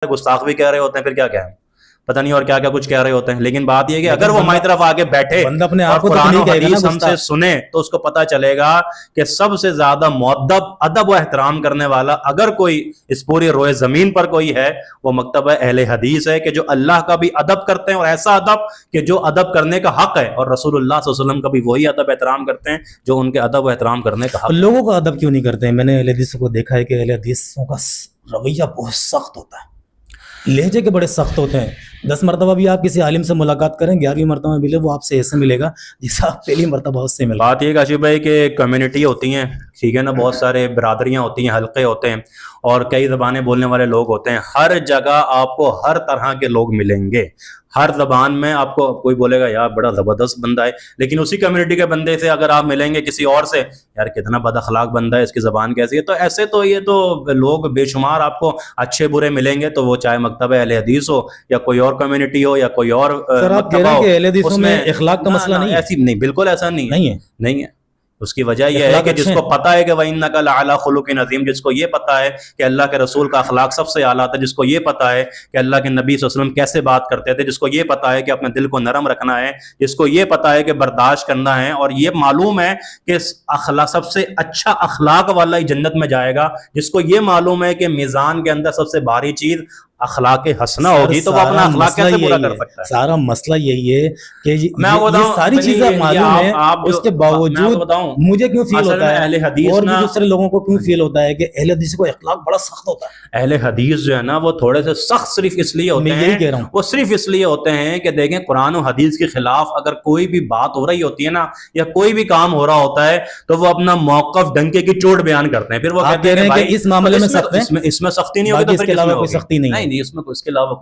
گستاخ بھی کہہ رہے ہوتے ہیں، پھر کیا کہیں پتہ نہیں اور کیا کیا کچھ کہہ رہے ہوتے ہیں. لیکن بات یہ ہے کہ اگر وہ ہماری طرف آگے بیٹھے اور قرآن و حدیث ہم سے سنے تو اس کو پتہ چلے گا کہ سب سے زیادہ مؤدب، ادب و احترام کرنے والا اگر کوئی اس پوری روئے زمین پر کوئی ہے وہ مکتبہ اہل حدیث ہے، کہ جو اللہ کا بھی ادب کرتے ہیں اور ایسا ادب کہ جو ادب کرنے کا حق ہے، اور رسول اللہ صلی اللہ علیہ وسلم کا بھی وہی ادب احترام کرتے ہیں جو ان کے ادب و احترام کرنے کا حق ہے. لوگوں کا ادب کیوں نہیں کرتے ہیں؟ میں نے اہل حدیثوں کو دیکھا ہے کہ اہل حدیثوں کا رویہ بہت سخت ہوتا ہے، لہجے کے بڑے سخت ہوتے ہیں. 10 مرتبہ بھی آپ کسی عالم سے ملاقات کریں، 11ویں مرتبہ ملے وہ آپ سے ایسے ملے گا جیسا آپ پہلی مرتبہ اس سے ملے. بات یہ کاشف بھائی کہ کمیونٹی ہوتی ہیں، ٹھیک ہے نا، بہت سارے برادریاں ہوتی ہیں، حلقے ہوتے ہیں اور کئی زبانیں بولنے والے لوگ ہوتے ہیں. ہر جگہ آپ کو ہر طرح کے لوگ ملیں گے، ہر زبان میں آپ کو کوئی بولے گا یار بڑا زبردست بندہ ہے، لیکن اسی کمیونٹی کے بندے سے اگر آپ ملیں گے کسی اور سے، یار کتنا بد اخلاق بندہ ہے، اس کی زبان کیسی ہے. تو ایسے تو یہ تو لوگ بے شمار آپ کو اچھے برے ملیں گے، تو وہ چاہے مکتبہ اہل حدیث ہو یا کوئی اور کمیونٹی ہو یا کوئی اور مکتبہ ہو. اہل حدیثوں میں اخلاق کا مسئلہ نہیں ہے، ایسی نہیں، بالکل ایسا نہیں ہے. اس کی وجہ یہ ہے کہ جس کو پتہ ہے کہ وَإِنَّكَ لَعَلَىٰ خُلُقٍ عَظِيمٍ، جس کو یہ پتہ ہے کہ اللہ کے رسول کا اخلاق سب سے اعلیٰ تھا، جس کو یہ پتہ ہے کہ اللہ کے نبی صلی اللہ علیہ وسلم کیسے بات کرتے تھے، جس کو یہ پتہ ہے کہ اپنے دل کو نرم رکھنا ہے، جس کو یہ پتہ ہے کہ برداشت کرنا ہے، اور یہ معلوم ہے کہ اخلاق سب سے اچھا اخلاق والا ہی جنت میں جائے گا، جس کو یہ معلوم ہے کہ میزان کے اندر سب سے بھاری چیز اخلاق حسنہ ہوگی، تو وہ اپنا اخلاق کیسے پورا کر سکتا ہے؟ سارا مسئلہ یہی ہے کہ یہ ساری چیزیں معلوم ہیں، اس کے باوجود مجھے کیوں فیل ہوتا ہے اور بھی دوسرے لوگوں کو کیوں فیل ہوتا ہے کہ اہل حدیث کو اخلاق بڑا سخت ہوتا ہے. اہل حدیث جو ہے نا وہ تھوڑے سے سخت صرف اس لیے ہوتے ہیں، کہہ رہا ہوں وہ صرف اس لیے ہوتے ہیں کہ دیکھیں قرآن و حدیث کے خلاف اگر کوئی بھی بات ہو رہی ہوتی ہے نا، یا کوئی بھی کام ہو رہا ہوتا ہے، تو وہ اپنا موقف ڈنکے کی چوٹ بیان کرتے ہیں. پھر وہ کہتے ہیں کہ اس معاملے میں سخت ہیں، اس میں سختی نہیں ہوگی، تو پھر اس کے علاوہ کوئی سختی نہیں ہے. نہیں، اس میں اس کے علاوہ